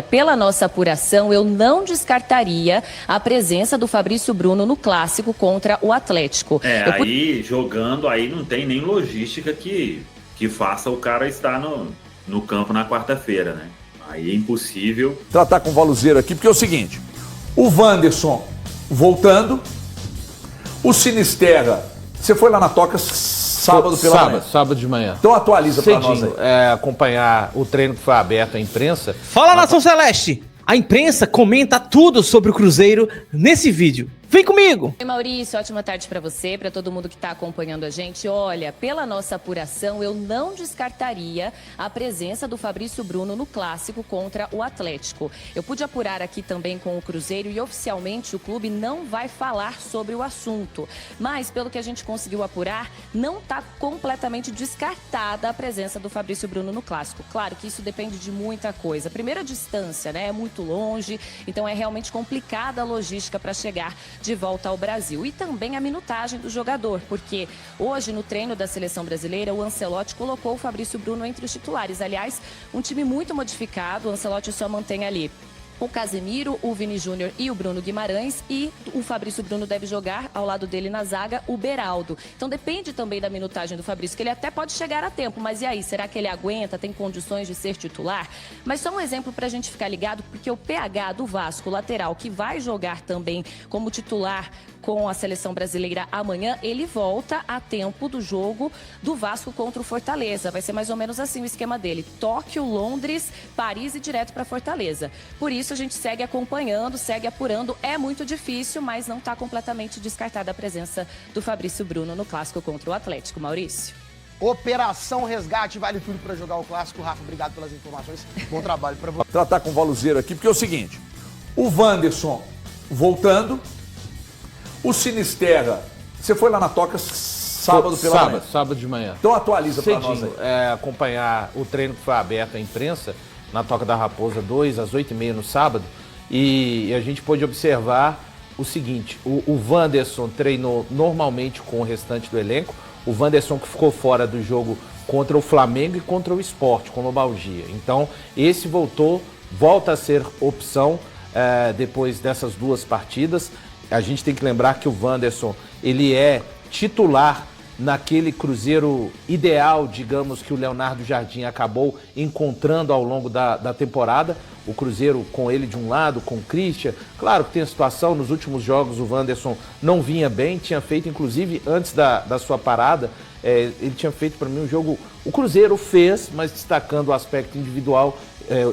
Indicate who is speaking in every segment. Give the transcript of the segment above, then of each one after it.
Speaker 1: Pela nossa apuração, eu não descartaria a presença do Fabrício Bruno no clássico contra o Atlético.
Speaker 2: Aí jogando, aí não tem nem logística que faça o cara estar no campo na quarta-feira, né? Aí é impossível.
Speaker 3: Tratar com o Valuzeiro aqui, porque é o seguinte, o Wanderson voltando, o Sinisterra, você foi lá na Toca sábado pela manhã?
Speaker 4: Sábado de manhã.
Speaker 3: Então atualiza pra nós aí.
Speaker 4: Acompanhar o treino que foi aberto à imprensa.
Speaker 5: Fala, Nação Celeste! A imprensa comenta tudo sobre o Cruzeiro nesse vídeo. Vem comigo!
Speaker 1: Oi, Maurício, ótima tarde para você, para todo mundo que está acompanhando a gente. Olha, pela nossa apuração, eu não descartaria a presença do Fabrício Bruno no clássico contra o Atlético. Eu pude apurar aqui também com o Cruzeiro e oficialmente o clube não vai falar sobre o assunto. Mas, pelo que a gente conseguiu apurar, não está completamente descartada a presença do Fabrício Bruno no clássico. Claro que isso depende de muita coisa. Primeiro, a distância, né? É muito longe, então é realmente complicada a logística para chegar de volta ao Brasil. E também a minutagem do jogador, porque hoje no treino da seleção brasileira, o Ancelotti colocou o Fabrício Bruno entre os titulares. Aliás, um time muito modificado, o Ancelotti só mantém ali o Casemiro, o Vini Júnior e o Bruno Guimarães, e o Fabrício Bruno deve jogar ao lado dele na zaga o Beraldo. Então depende também da minutagem do Fabrício, que ele até pode chegar a tempo, mas e aí, será que ele aguenta, tem condições de ser titular? Mas só um exemplo pra gente ficar ligado, porque o PH do Vasco, lateral, que vai jogar também como titular com a seleção brasileira amanhã, ele volta a tempo do jogo do Vasco contra o Fortaleza. Vai ser mais ou menos assim o esquema dele: Tóquio, Londres, Paris e direto para Fortaleza. Por isso a gente segue acompanhando, segue apurando. É muito difícil, mas não está completamente descartada a presença do Fabrício Bruno no clássico contra o Atlético. Maurício.
Speaker 6: Operação Resgate, vale tudo para jogar o clássico. Rafa, obrigado pelas informações. Bom trabalho para você.
Speaker 3: Tratar com o Valuzeiro aqui, porque é o seguinte, o Wanderson voltando, o Sinisterra, você foi lá na Toca sábado pela manhã?
Speaker 4: Sábado de manhã.
Speaker 3: Então atualiza pra nós aí.
Speaker 4: Acompanhar o treino que foi aberto à imprensa na Toca da Raposa 2, às 8h30 no sábado, e a gente pôde observar o seguinte, o Wanderson treinou normalmente com o restante do elenco, o Wanderson que ficou fora do jogo contra o Flamengo e contra o Sport, com lombalgia. Então, esse volta a ser opção depois dessas duas partidas. A gente tem que lembrar que o Wanderson, ele é titular naquele Cruzeiro ideal, digamos, que o Leonardo Jardim acabou encontrando ao longo da temporada. O Cruzeiro com ele de um lado, com o Christian. Claro que tem a situação, nos últimos jogos o Wanderson não vinha bem, tinha feito, inclusive, antes da sua parada, ele tinha feito para mim um jogo... O Cruzeiro fez, mas destacando o aspecto individual,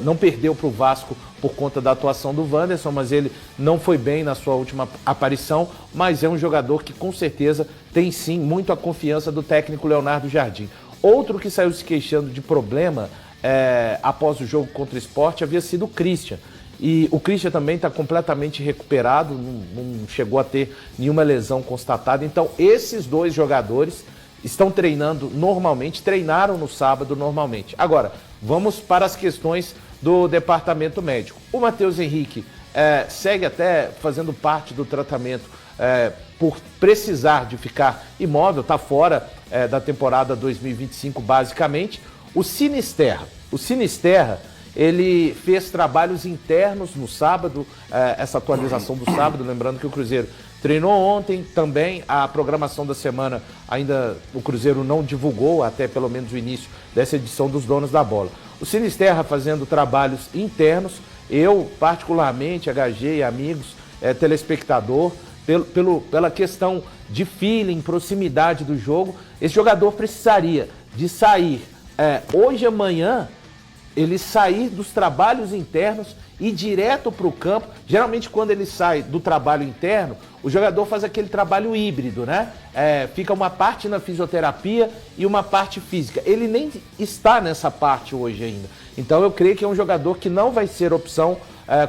Speaker 4: não perdeu para o Vasco por conta da atuação do Wanderson, mas ele não foi bem na sua última aparição, mas é um jogador que com certeza tem sim muito a confiança do técnico Leonardo Jardim. Outro que saiu se queixando de problema após o jogo contra o Sport havia sido o Christian. E o Christian também está completamente recuperado, não chegou a ter nenhuma lesão constatada. Então esses dois jogadores estão treinando normalmente, treinaram no sábado normalmente. Agora, vamos para as questões do departamento médico. O Matheus Henrique segue até fazendo parte do tratamento por precisar de ficar imóvel, está fora da temporada 2025 basicamente. O Sinisterra, ele fez trabalhos internos no sábado, essa atualização do sábado, lembrando que o Cruzeiro treinou ontem também, a programação da semana ainda o Cruzeiro não divulgou, até pelo menos o início dessa edição dos Donos da Bola. O Sinisterra fazendo trabalhos internos, eu particularmente, HG, amigos, telespectador, pela questão de feeling, proximidade do jogo, esse jogador precisaria de sair hoje e amanhã, ele sair dos trabalhos internos e ir direto para o campo. Geralmente quando ele sai do trabalho interno, o jogador faz aquele trabalho híbrido, né? Fica uma parte na fisioterapia e uma parte física. Ele nem está nessa parte hoje ainda. Então eu creio que é um jogador que não vai ser opção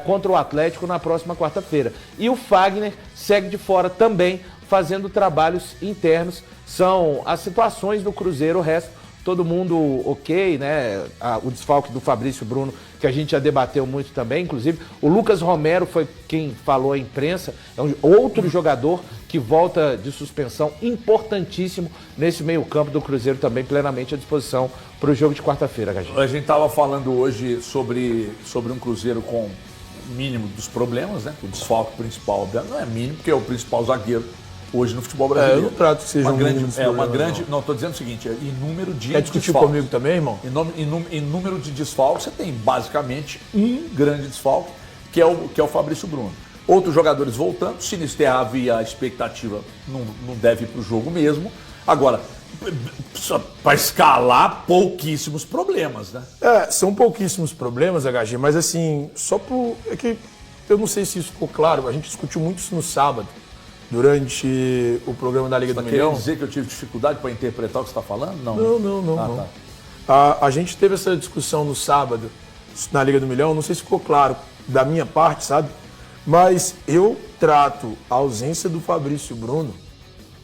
Speaker 4: contra o Atlético na próxima quarta-feira. E o Fagner segue de fora também, fazendo trabalhos internos. São as situações do Cruzeiro, o resto todo mundo ok, né? O desfalque do Fabrício Bruno, que a gente já debateu muito também, inclusive. O Lucas Romero foi quem falou à imprensa, é outro jogador que volta de suspensão, importantíssimo nesse meio-campo do Cruzeiro, também plenamente à disposição para o jogo de quarta-feira, Gagê.
Speaker 3: A gente estava falando hoje sobre um Cruzeiro com o mínimo dos problemas, né? O desfalque principal não é mínimo, porque é o principal zagueiro hoje no futebol brasileiro.
Speaker 7: Eu não trato que seja
Speaker 3: Não, estou dizendo o seguinte, em número de
Speaker 7: Quer discutir
Speaker 3: desfalques.
Speaker 7: comigo também, irmão?
Speaker 3: Em número de desfalques, você tem basicamente um grande desfalque, que é o Fabrício Bruno. Outros jogadores voltando, Sinisterra havia a expectativa, não deve ir para o jogo mesmo. Agora, para escalar, pouquíssimos problemas, né?
Speaker 7: São pouquíssimos problemas, HG, mas assim, é que eu não sei se isso ficou claro, a gente discutiu muito isso no sábado, durante o programa da Liga do Milhão.
Speaker 3: Quer dizer que eu tive dificuldade para interpretar o que você está falando? Não.
Speaker 7: Não. Tá. A gente teve essa discussão no sábado, na Liga do Milhão, não sei se ficou claro da minha parte, sabe? Mas eu trato a ausência do Fabrício Bruno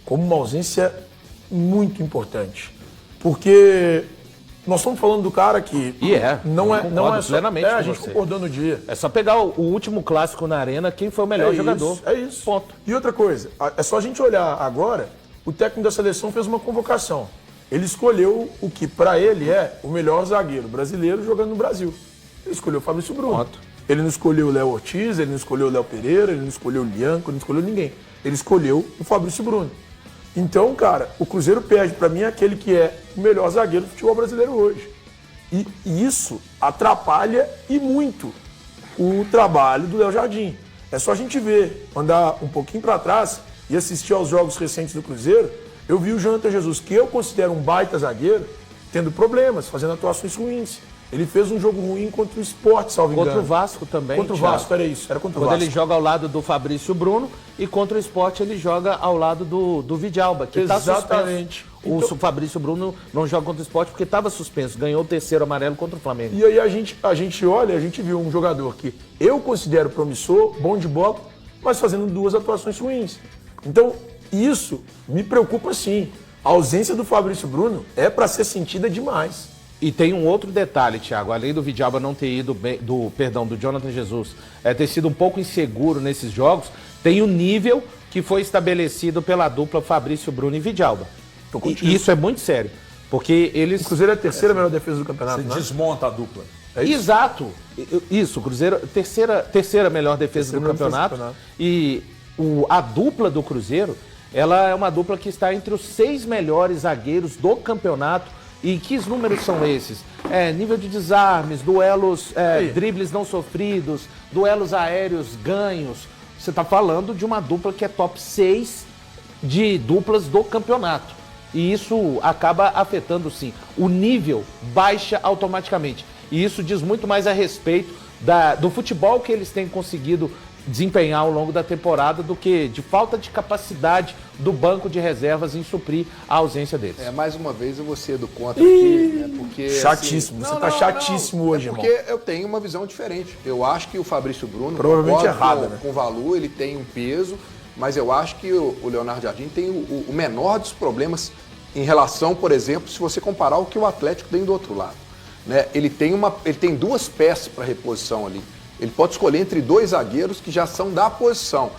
Speaker 7: como uma ausência muito importante. Porque nós estamos falando do cara que não é só...
Speaker 4: plenamente
Speaker 7: a gente concordou no dia.
Speaker 4: É só pegar o último clássico na Arena, quem foi o melhor jogador.
Speaker 7: É isso.
Speaker 4: Ponto.
Speaker 7: E outra coisa, é só a gente olhar agora, o técnico da seleção fez uma convocação. Ele escolheu o que para ele é o melhor zagueiro brasileiro jogando no Brasil. Ele escolheu o Fabrício Bruno.
Speaker 4: Ponto.
Speaker 7: Ele não escolheu o Léo Ortiz, ele não escolheu o Léo Pereira, ele não escolheu o Lianco, ele não escolheu ninguém. Ele escolheu o Fabrício Bruno. Então, cara, o Cruzeiro perde para mim aquele que é o melhor zagueiro do futebol brasileiro hoje. E isso atrapalha e muito o trabalho do Léo Jardim. É só a gente ver, andar um pouquinho para trás e assistir aos jogos recentes do Cruzeiro, eu vi o Jonathan Jesus, que eu considero um baita zagueiro, tendo problemas, fazendo atuações ruins. Ele fez um jogo ruim contra o Sport, salvo engano.
Speaker 4: Contra o Vasco também.
Speaker 7: Contra o Vasco, era isso. Era contra o
Speaker 4: Quando
Speaker 7: Vasco.
Speaker 4: ele joga ao lado do Fabrício Bruno e contra o Sport ele joga ao lado do Vidalba, que está suspenso.
Speaker 7: Exatamente.
Speaker 4: O Fabrício Bruno não joga contra o Sport porque estava suspenso. Ganhou o terceiro amarelo contra o Flamengo.
Speaker 7: E aí a gente olha, a gente viu um jogador que eu considero promissor, bom de bola, mas fazendo duas atuações ruins. Então, isso me preocupa sim. A ausência do Fabrício Bruno é para ser sentida demais.
Speaker 4: E tem um outro detalhe, Thiago, além do Vidalba não ter ido bem, do Jonathan Jesus ter sido um pouco inseguro nesses jogos, tem o nível que foi estabelecido pela dupla Fabrício Bruno e Vidalba. E isso é muito sério, porque eles...
Speaker 7: O Cruzeiro é a terceira melhor defesa do campeonato,
Speaker 3: Você
Speaker 7: né?
Speaker 3: desmonta a dupla.
Speaker 7: É isso?
Speaker 4: Exato. Isso, o Cruzeiro, terceira melhor defesa do campeonato. E a dupla do Cruzeiro, ela é uma dupla que está entre os 6 melhores zagueiros do campeonato. E que números são esses? Nível de desarmes, duelos, dribles não sofridos, duelos aéreos ganhos. Você está falando de uma dupla que é top 6 de duplas do campeonato. E isso acaba afetando, sim. O nível baixa automaticamente. E isso diz muito mais a respeito do futebol que eles têm conseguido desempenhar ao longo da temporada do que de falta de capacidade do banco de reservas em suprir a ausência deles.
Speaker 8: Mais uma vez eu vou ser do contra aqui, né? Porque
Speaker 7: chatíssimo,
Speaker 8: assim,
Speaker 7: você tá chatíssimo hoje, irmão.
Speaker 8: Porque eu tenho uma visão diferente. Eu acho que o Fabrício Bruno,
Speaker 7: provavelmente errada, né?
Speaker 8: Com o Valu, ele tem um peso, mas eu acho que o Leonardo Jardim tem o menor dos problemas em relação, por exemplo, se você comparar o que o Atlético tem do outro lado, né? Ele tem duas peças para reposição ali. Ele pode escolher entre 2 zagueiros que já são da posição.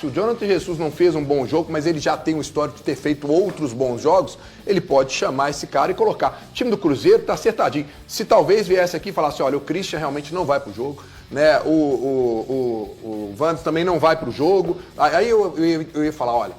Speaker 8: Se o Jonathan Jesus não fez um bom jogo, mas ele já tem um histórico de ter feito outros bons jogos, ele pode chamar esse cara e colocar. O time do Cruzeiro tá acertadinho. Se talvez viesse aqui e falasse, olha, o Christian realmente não vai pro jogo, né? O Vandes também não vai pro jogo. Aí eu ia falar, olha,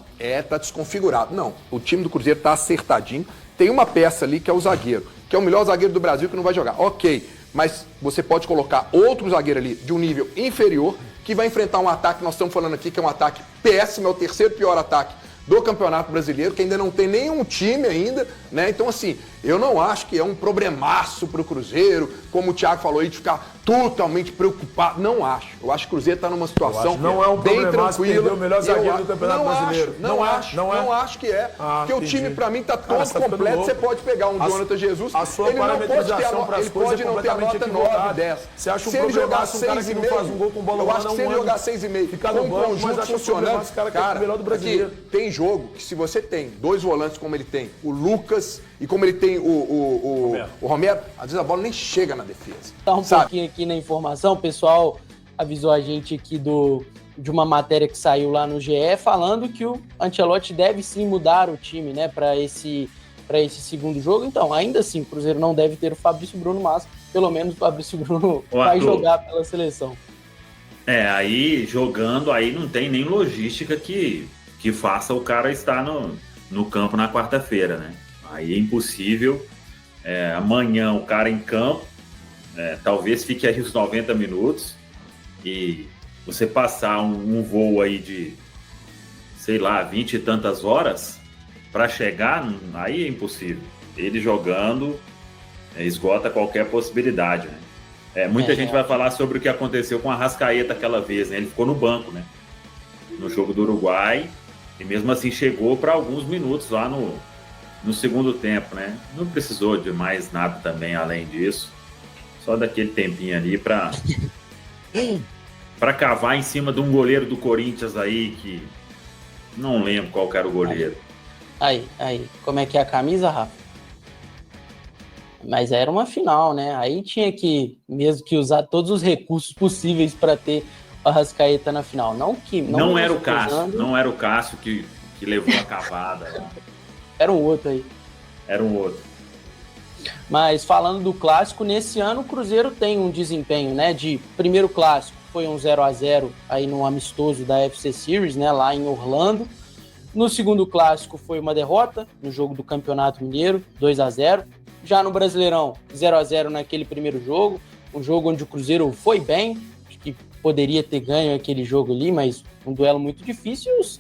Speaker 8: tá desconfigurado. Não, o time do Cruzeiro tá acertadinho. Tem uma peça ali que é o zagueiro, que é o melhor zagueiro do Brasil que não vai jogar. Ok, mas você pode colocar outro zagueiro ali de um nível inferior que vai enfrentar um ataque, nós estamos falando aqui que é um ataque péssimo, é o terceiro pior ataque do Campeonato Brasileiro, que ainda não tem nenhum time ainda, né? Então, assim, eu não acho que é um problemaço pro Cruzeiro, como o Thiago falou aí, de ficar totalmente preocupado. Não acho. Eu acho que o Cruzeiro está numa situação
Speaker 7: não é um
Speaker 8: bem tranquila.
Speaker 7: O melhor zagueiro do Campeonato Brasileiro.
Speaker 8: Não acho que é. Porque o time, pra mim, tá todo completo. Você pode pegar um Jonathan Jesus,
Speaker 7: a sua
Speaker 8: ele não pode ter
Speaker 7: ele pode não ter a nota 9, 10.
Speaker 8: Você acha se ele jogar 6,5, faz um gol com bola, eu acho que se ele jogar 6,5, com um conjunto funcionando, cara, aqui tem jogo que se você tem 2 volantes como ele tem, o Lucas, e como ele tem tem o Romero, às vezes a bola nem chega na defesa.
Speaker 9: Tá um
Speaker 8: sabe?
Speaker 9: pouquinho aqui na informação, o pessoal avisou a gente aqui de uma matéria que saiu lá no GE, falando que o Ancelotti deve sim mudar o time, né, para esse segundo jogo. Então, ainda assim, o Cruzeiro não deve ter o Fabrício Bruno, mas pelo menos o Fabrício Bruno vai jogar pela seleção.
Speaker 2: Aí jogando, aí não tem nem logística que faça o cara estar no campo na quarta-feira, né? Aí é impossível. Amanhã o cara em campo, talvez fique aí os 90 minutos e você passar um voo aí de, sei lá, 20 e tantas horas para chegar, aí é impossível. Ele jogando esgota qualquer possibilidade, né? Muita gente vai falar sobre o que aconteceu com a Arrascaeta aquela vez, né? Ele ficou no banco, né? No jogo do Uruguai, e mesmo assim chegou para alguns minutos lá no segundo tempo, né? Não precisou de mais nada também além disso, só daquele tempinho ali para cavar em cima de um goleiro do Corinthians aí que não lembro qual que era o goleiro.
Speaker 9: Aí, como é que é a camisa, Rafa? Mas era uma final, né? Aí tinha que mesmo que usar todos os recursos possíveis para ter o Arrascaeta na final. Não
Speaker 2: era o Cássio, não era o Cássio que levou a cavada.
Speaker 9: Era um outro aí.
Speaker 2: Era um outro.
Speaker 9: Mas falando do clássico, nesse ano o Cruzeiro tem um desempenho, né? De primeiro clássico foi um 0-0 aí no amistoso da FC Series, né? Lá em Orlando. No segundo clássico foi uma derrota no jogo do Campeonato Mineiro, 2-0. Já no Brasileirão, 0-0 naquele primeiro jogo, um jogo onde o Cruzeiro foi bem, acho que poderia ter ganho aquele jogo ali, mas um duelo muito difícil, e os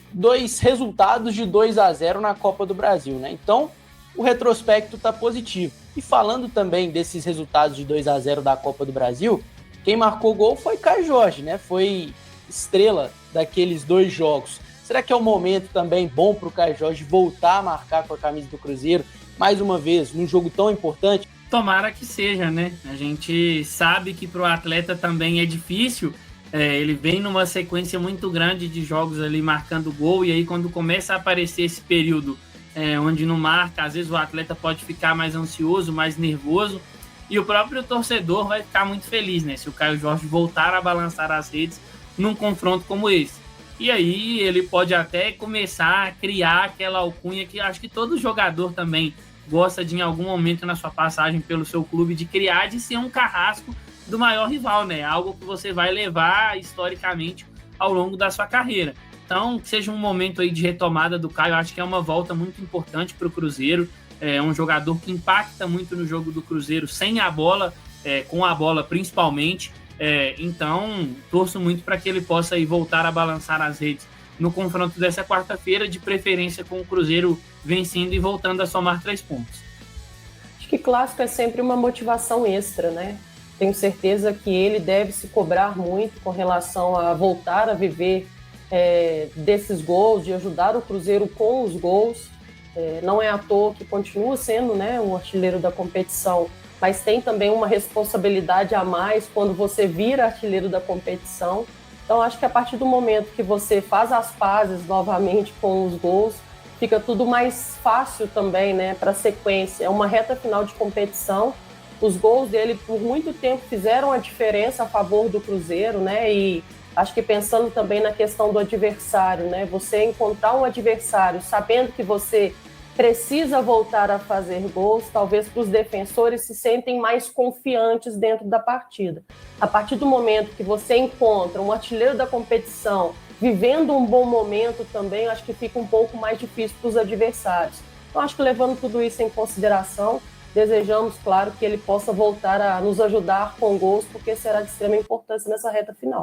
Speaker 9: dois resultados de 2-0 na Copa do Brasil, né? Então, o retrospecto está positivo. E falando também desses resultados de 2-0 da Copa do Brasil, quem marcou gol foi Caio Jorge, né? Foi estrela daqueles dois jogos. Será que é um momento também bom para o Caio Jorge voltar a marcar com a camisa do Cruzeiro, mais uma vez, num jogo tão importante?
Speaker 10: Tomara que seja, né? A gente sabe que para o atleta também é difícil. Ele vem numa sequência muito grande de jogos ali marcando gol, e aí quando começa a aparecer esse período onde não marca, às vezes o atleta pode ficar mais ansioso, mais nervoso, e o próprio torcedor vai ficar muito feliz, né? Se o Caio Jorge voltar a balançar as redes num confronto como esse. E aí ele pode até começar a criar aquela alcunha que acho que todo jogador também gosta de, em algum momento na sua passagem pelo seu clube, de criar, de ser um carrasco do maior rival, né? Algo que você vai levar historicamente ao longo da sua carreira. Então, que seja um momento aí de retomada do Caio, acho que é uma volta muito importante para o Cruzeiro. É um jogador que impacta muito no jogo do Cruzeiro, sem a bola, com a bola principalmente. Então, torço muito para que ele possa aí voltar a balançar as redes no confronto dessa quarta-feira, de preferência com o Cruzeiro vencendo e voltando a somar 3 pontos.
Speaker 11: Acho que clássico é sempre uma motivação extra, né? Tenho certeza que ele deve se cobrar muito com relação a voltar a viver desses gols, de ajudar o Cruzeiro com os gols. Não é à toa que continua sendo, né, o artilheiro da competição, mas tem também uma responsabilidade a mais quando você vira artilheiro da competição. Então, acho que a partir do momento que você faz as pazes novamente com os gols, fica tudo mais fácil também, né, para a sequência. É uma reta final de competição. Os gols dele, por muito tempo, fizeram a diferença a favor do Cruzeiro, né, e acho que pensando também na questão do adversário, né, você encontrar um adversário sabendo que você precisa voltar a fazer gols, talvez para os defensores se sentem mais confiantes dentro da partida. A partir do momento que você encontra um artilheiro da competição vivendo um bom momento também, acho que fica um pouco mais difícil para os adversários. Então, acho que levando tudo isso em consideração, desejamos, claro, que ele possa voltar a nos ajudar com gols, porque será de extrema importância nessa reta final.